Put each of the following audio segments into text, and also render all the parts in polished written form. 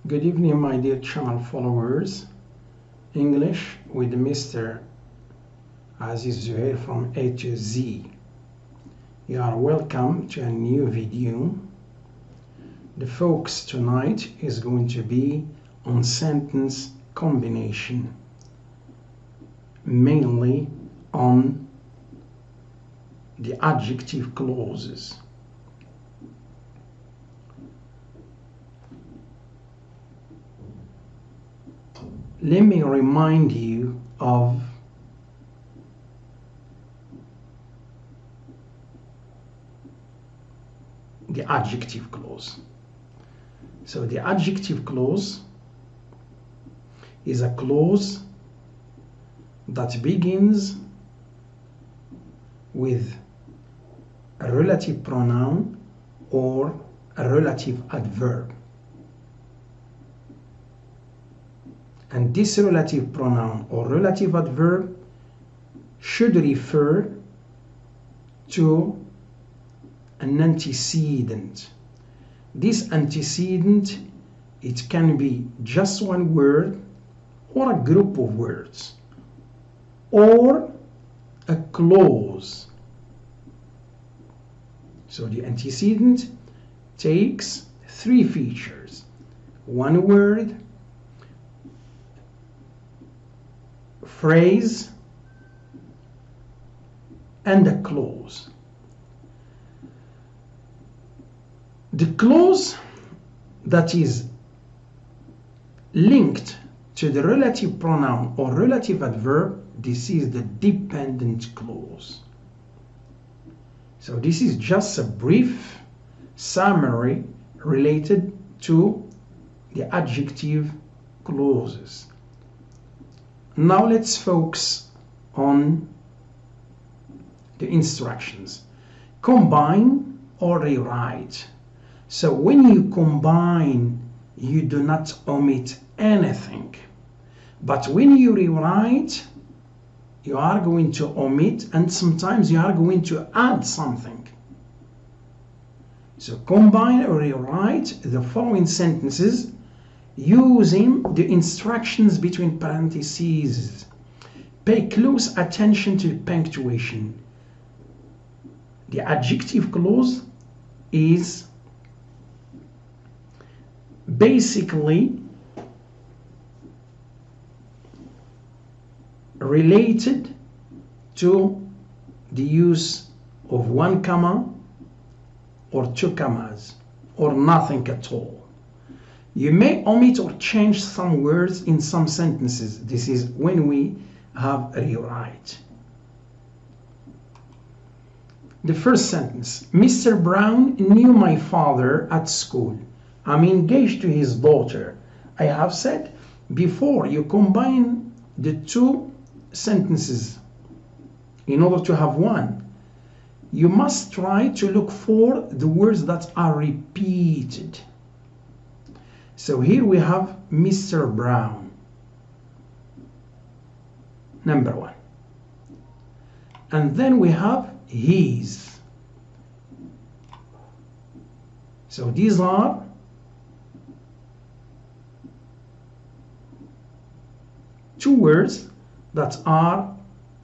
Good evening, my dear channel followers. English with Mr. Aziz Zuhair from A to Z. You are welcome to a new video. The focus tonight is going to be on sentence combination, mainly on the adjective clauses. Let me remind you of the adjective clause. So the adjective clause is a clause that begins with a relative pronoun or a relative adverb. And this relative pronoun or relative adverb should refer to an antecedent. This antecedent, it can be just one word or a group of words or a clause. So the antecedent takes three features: one word, phrase, and a clause. The clause that is linked to the relative pronoun or relative adverb, this is the dependent clause. So this is just a brief summary related to the adjective clauses. Now let's focus on the instructions. Combine or rewrite. So when you combine, you do not omit anything. But when you rewrite, you are going to omit, and sometimes you are going to add something. So combine or rewrite the following sentences using the instructions between parentheses. Pay close attention to punctuation. The adjective clause is basically related to the use of one comma or two commas or nothing at all. You may omit or change some words in some sentences. This is when we have a rewrite. The first sentence: Mr. Brown knew my father at school. I'm engaged to his daughter. I have said before, you combine the two sentences in order to have one. You must try to look for the words that are repeated. So here we have Mr. Brown, number one. And then we have his. So these are two words that are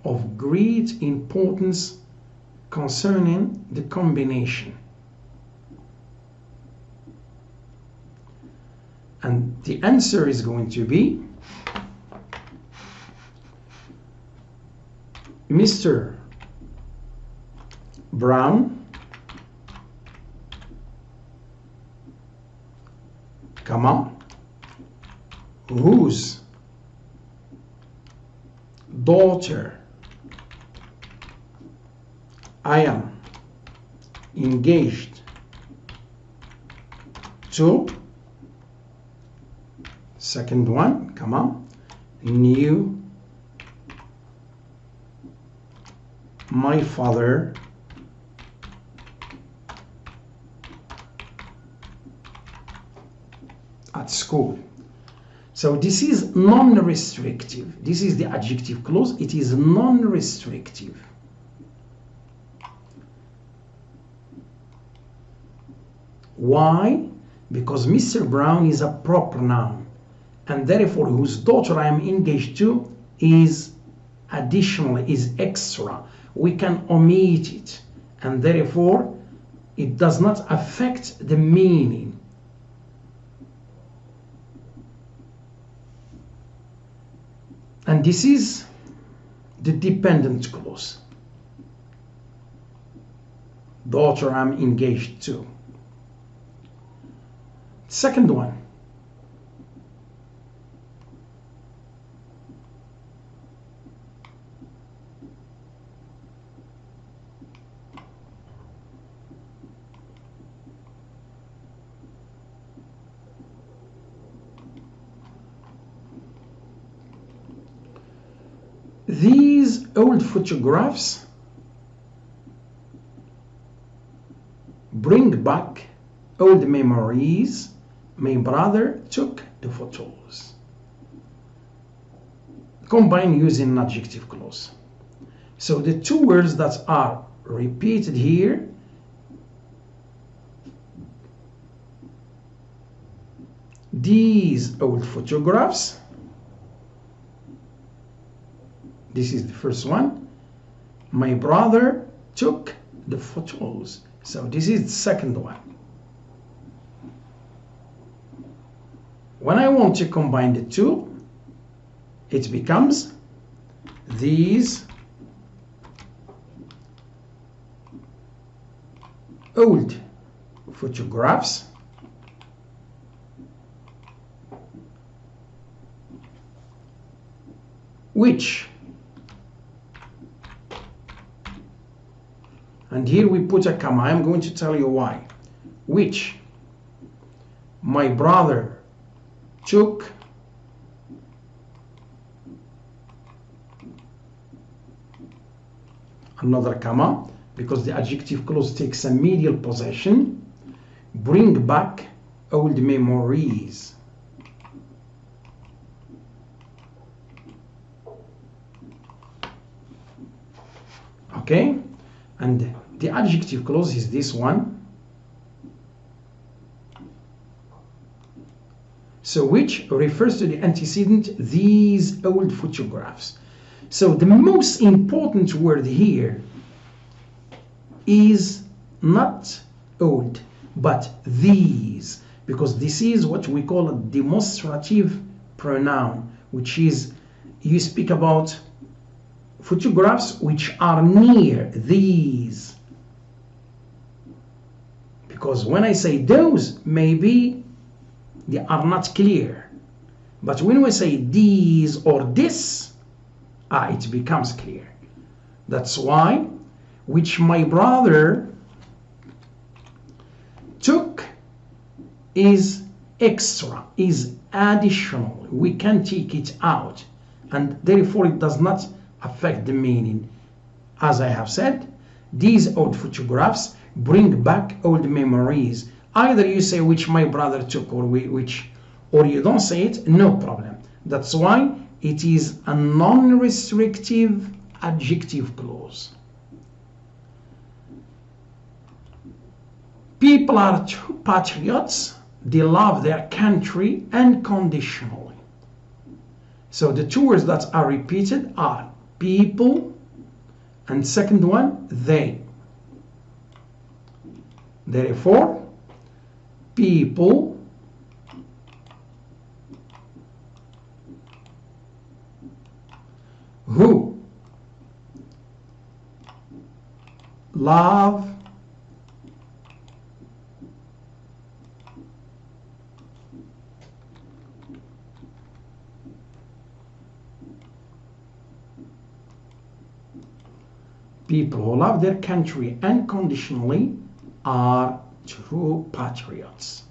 of great importance concerning the combination. And the answer is going to be Mr. Brown, comma, whose daughter I am engaged to, second one, comma, knew my father at school. So this is non-restrictive. This is the adjective clause. It is non-restrictive. Why? because Mr. Brown is a proper noun, and therefore whose daughter I am engaged to is additional, is extra. We can omit it, and therefore it does not affect the meaning. And this is the dependent clause. Daughter I'm engaged to. Second one. These old photographs bring back old memories. My brother took the photos. Combine using an adjective clause. So the two words that are repeated here, these old photographs, this is the first one. My brother took the photos. So this is the second one. When I want to combine the two, it becomes these old photographs which, and here we put a comma, I'm going to tell you why, which my brother took another comma, because the adjective clause takes a medial possession, bring back old memories. Okay, and the adjective clause is this one. So which refers to the antecedent, these old photographs. So the most important word here is not old, but these, because this is what we call a demonstrative pronoun, which is you speak about photographs which are near these. Because when I say those, maybe they are not clear. But when we say these or this, it becomes clear. That's why which my brother took is extra, is additional. We can take it out, and therefore it does not affect the meaning. As I have said, these old photographs bring back old memories. Either you say which my brother took or which, or you don't say it, no problem. That's why it is a non-restrictive adjective clause. People are true patriots. They love their country unconditionally. So the two words that are repeated are people, and second one, they. Therefore, people who love their country unconditionally are true patriots.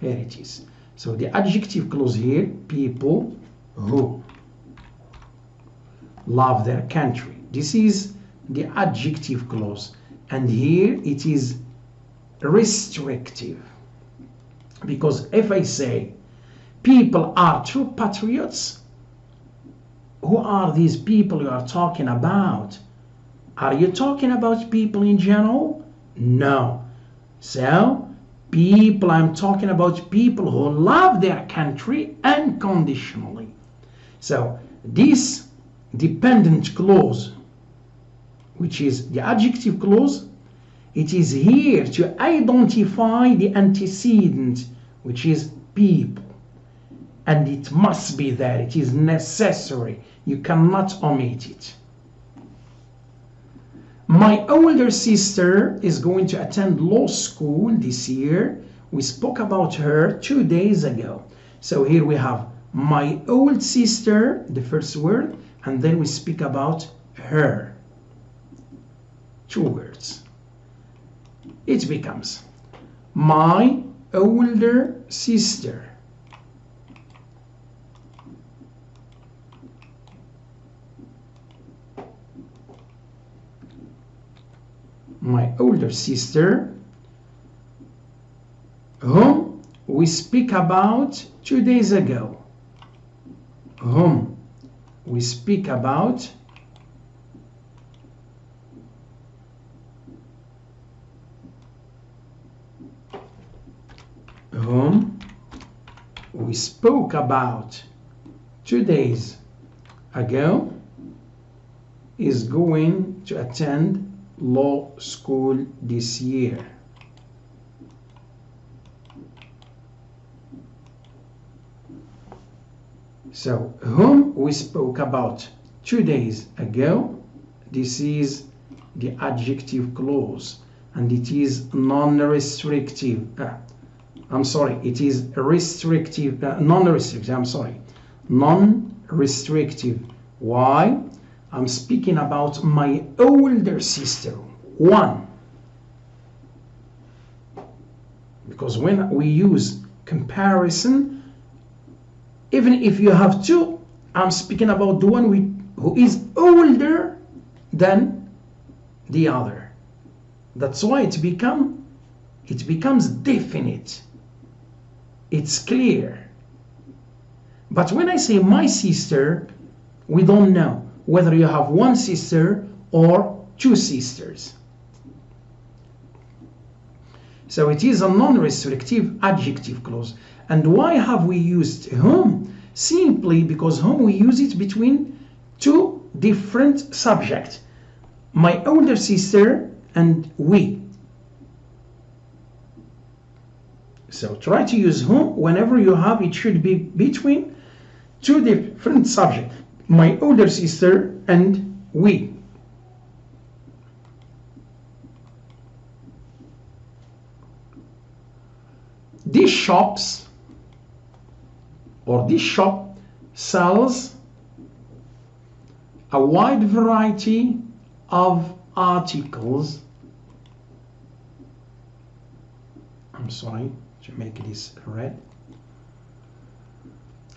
Here it is. So the adjective clause here, people who love their country. This is the adjective clause, and here it is restrictive, because if I say people are true patriots, who are these people you are talking about? Are you talking about people in general? No. So, people, I'm talking about people who love their country unconditionally. So, this dependent clause, which is the adjective clause, it is here to identify the antecedent, which is people. And it must be there. It is necessary. You cannot omit it. My older sister is going to attend law school this year. We spoke about her 2 days ago. So here we have my old sister, the first word, and then we speak about her. 2 words. It becomes my older sister. My older sister, whom we speak about 2 days ago. Whom we speak about whom we spoke about 2 days ago is going to attend law school this year. So, whom we spoke about 2 days ago, this is the adjective clause, and it is non-restrictive. I'm sorry, it is restrictive, non-restrictive, I'm sorry, non-restrictive. Why? I'm speaking about my older sister, one. Because when we use comparison, even if you have two, I'm speaking about the one who is older than the other. That's why it becomes definite. It's clear. But when I say my sister, we don't know whether you have one sister or 2 sisters. So it is a non-restrictive adjective clause. And why have we used whom? Simply because whom we use it between 2 different subjects. My older sister and we. So try to use whom whenever you have, it should be between 2 different subjects. My older sister and we. These shops or this shop sells a wide variety of articles. I'm sorry to make this red.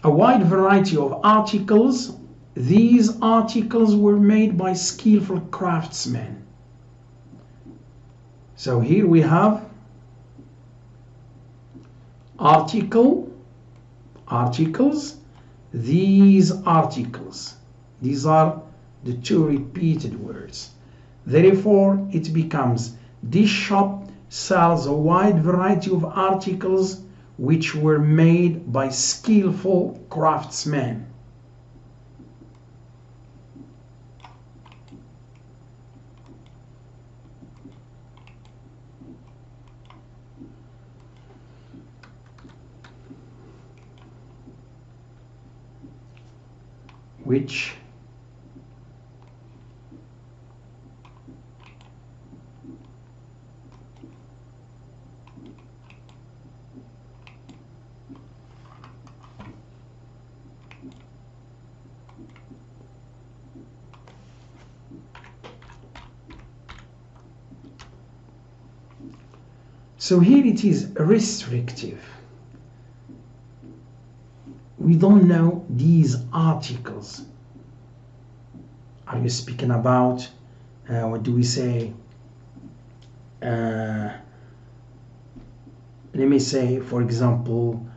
A wide variety of articles. These articles were made by skillful craftsmen. So here we have articles, these articles. These are the 2 repeated words. Therefore, it becomes this shop sells a wide variety of articles which were made by skillful craftsmen. Which so here it is restrictive. We don't know these articles. Are you speaking about, what do we say? Let me say, for example,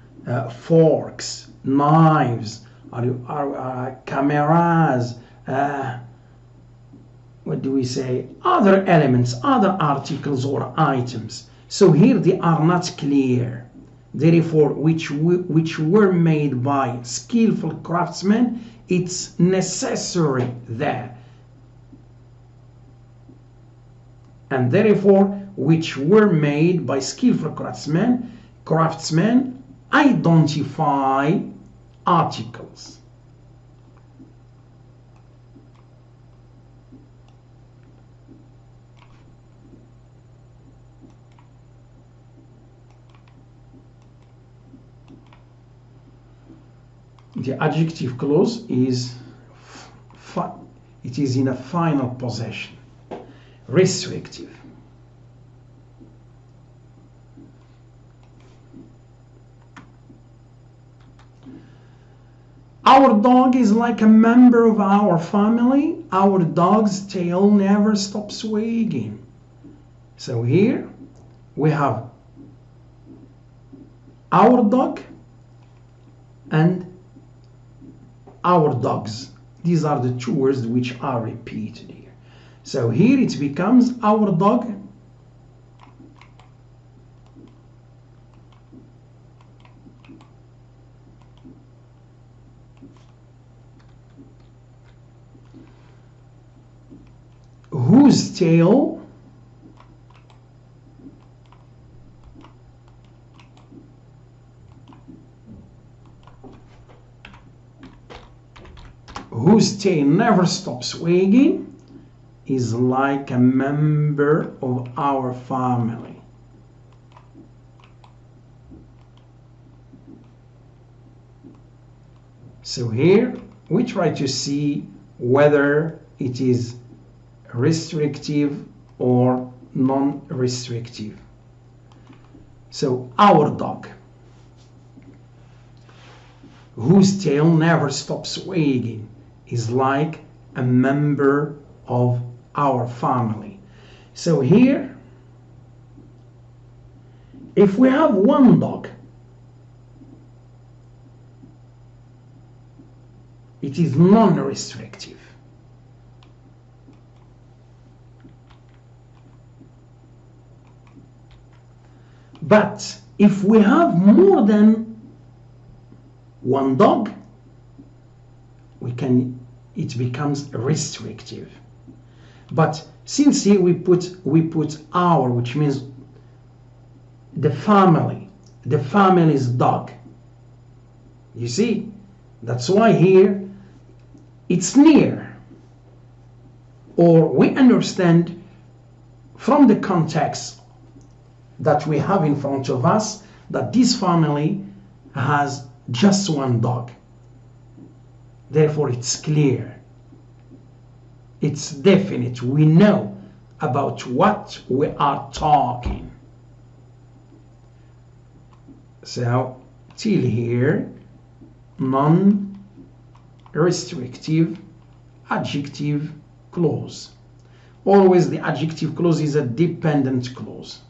forks, knives, cameras, what do we say, other elements, other articles or items. So here they are not clear. Therefore, which were made by skillful craftsmen, it's necessary there. And therefore, which were made by skillful craftsmen identify articles. The adjective clause is it is in a final possession. Restrictive. Our dog is like a member of our family. Our dog's tail never stops wagging. So here we have our dog and our dogs. These are the two words which are repeated here. So here it becomes our dog whose tail never stops wagging is like a member of our family. So here we try to see whether it is restrictive or non-restrictive. So our dog whose tail never stops wagging is like a member of our family. So here, if we have one dog, it is non-restrictive. But if we have more than one dog, it becomes restrictive. But since here we put our, which means the family's dog. You see, that's why here it's near, or we understand from the context that we have in front of us that this family has just one dog. Therefore, it's clear. It's definite. We know about what we are talking. So, till here, non-restrictive adjective clause. Always the adjective clause is a dependent clause.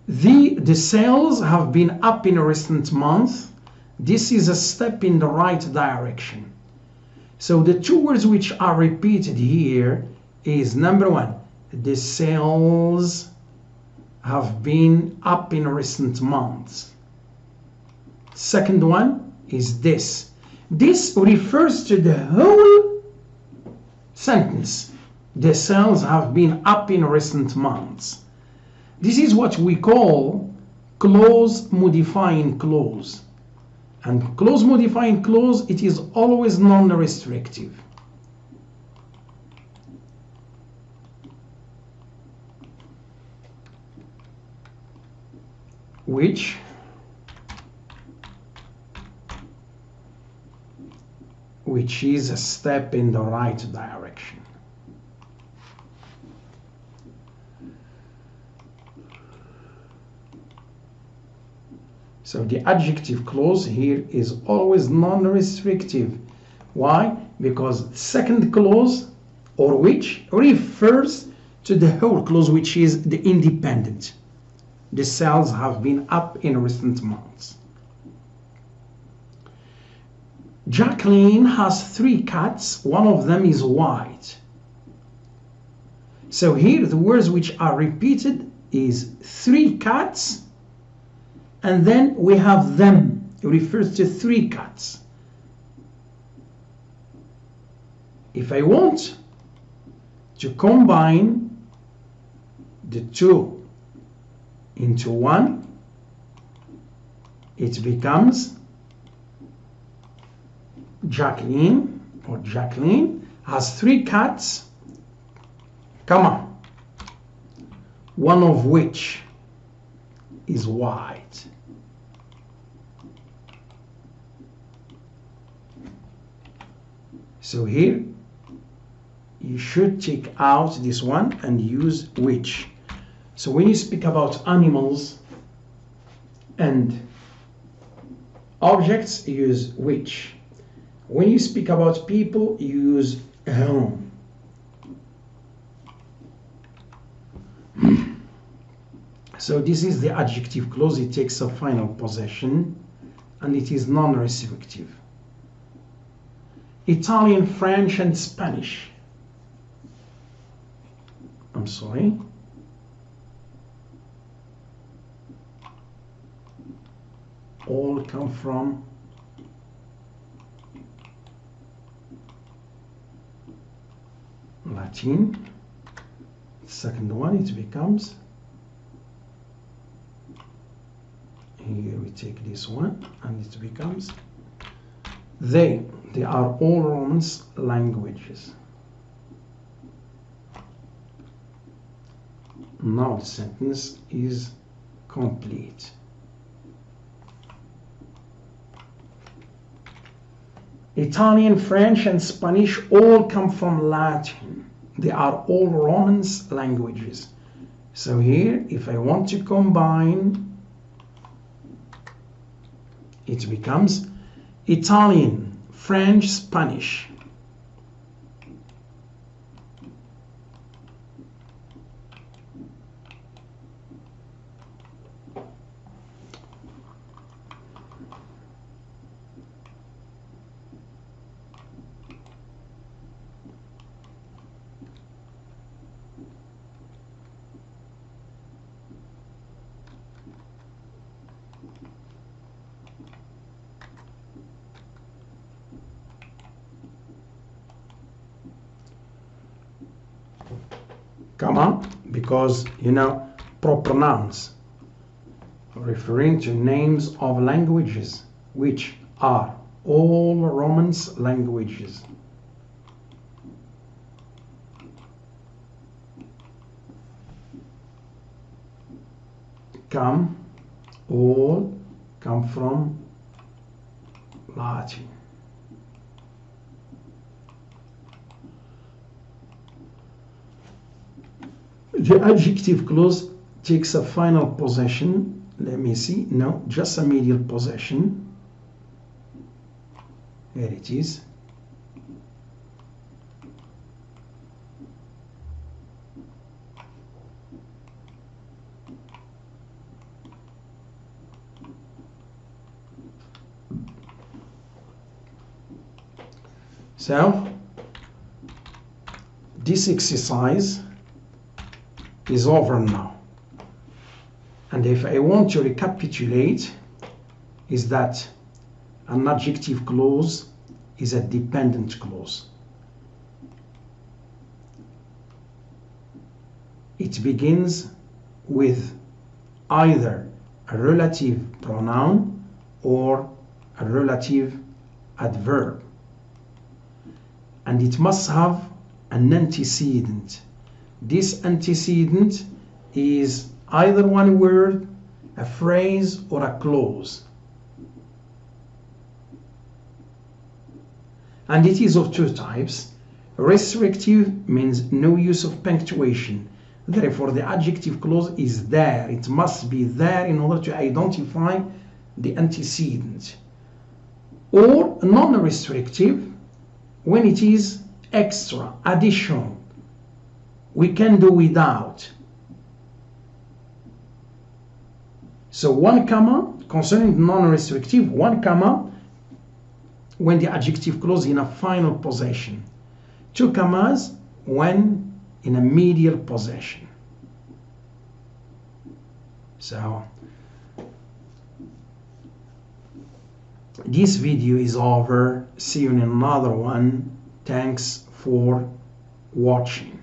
The sales have been up in a recent month. This is a step in the right direction. So the two words which are repeated here is number one, the sales have been up in recent months. Second one is this. This refers to the whole sentence. The sales have been up in recent months. This is what we call clause modifying clause. And clause modifying clause, it is always non-restrictive. Which is a step in the right direction. So the adjective clause here is always non-restrictive. Why? Because second clause, or which, refers to the whole clause, which is the independent. The sales have been up in recent months. Jacqueline has 3 cats. One of them is white. So here the words which are repeated is 3 cats, and then we have them. It refers to 3 cats. If I want to combine the 2 into 1, it becomes Jacqueline has 3 cats, comma, one of which is white. So here you should take out this one and use which. So when you speak about animals and objects, you use which. When you speak about people, you use whom. So this is the adjective clause. It takes a final possession and it is non-restrictive. Italian, French, and Spanish. I'm sorry. All come from Latin. Second one, it becomes, here we take this one and it becomes they are all Romance languages. Now the sentence is complete. Italian, French, and Spanish all come from Latin. They are all Romance languages. So here, if I want to combine, it becomes Italian, French, Spanish. Comma, because pronouns referring to names of languages which are all Romance languages. All come from Latin. The adjective clause takes a final possession. Let me see. No, just a medial possession. Here it is. So, this exercise is over now. And if I want to recapitulate, is that an adjective clause is a dependent clause. It begins with either a relative pronoun or a relative adverb. And it must have an antecedent. This antecedent is either one word, a phrase, or a clause. And it is of 2 types. Restrictive means no use of punctuation. Therefore, the adjective clause is there. It must be there in order to identify the antecedent. Or non-restrictive, when it is extra, additional. We can do without. So 1 comma, concerning non-restrictive, 1 comma when the adjective clause in a final possession. 2 commas when in a medial possession. So this video is over. See you in another one. Thanks for watching.